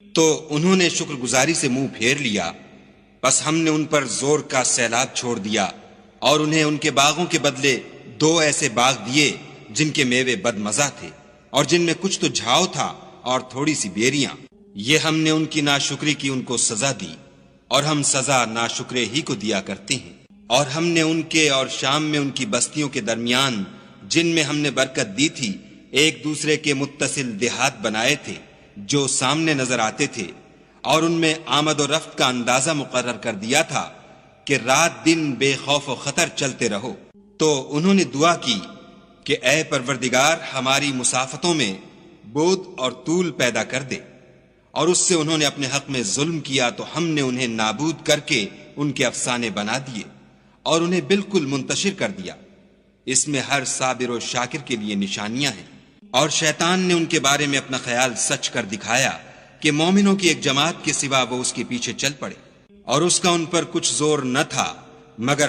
تو انہوں نے شکر گزاری سے منہ پھیر لیا، بس ہم نے ان پر زور کا سیلاب چھوڑ دیا اور انہیں ان کے باغوں کے بدلے 2 ایسے باغ دیے جن کے میوے بد مزہ تھے اور جن میں کچھ تو جھاؤ تھا اور تھوڑی سی بیریاں۔ یہ ہم نے ان کی ناشکری کی ان کو سزا دی، اور ہم سزا ناشکرے ہی کو دیا کرتے ہیں۔ اور ہم نے ان کے اور شام میں ان کی بستیوں کے درمیان جن میں ہم نے برکت دی تھی ایک دوسرے کے متصل دیہات بنائے تھے جو سامنے نظر آتے تھے، اور ان میں آمد و رفت کا اندازہ مقرر کر دیا تھا کہ رات دن بے خوف و خطر چلتے رہو۔ تو انہوں نے دعا کی کہ اے پروردگار ہماری مسافتوں میں بود اور طول پیدا کر دے، اور اس سے انہوں نے اپنے حق میں ظلم کیا تو ہم نے انہیں نابود کر کے ان کے افسانے بنا دیے اور انہیں بالکل منتشر کر دیا۔ اس میں ہر صابر و شاکر کے لیے نشانیاں ہیں۔ اور شیطان نے ان کے بارے میں اپنا خیال سچ کر دکھایا کہ مومنوں کی ایک جماعت کے سوا وہ اس کے پیچھے چل پڑے، اور اس کا ان پر کچھ زور نہ تھا مگر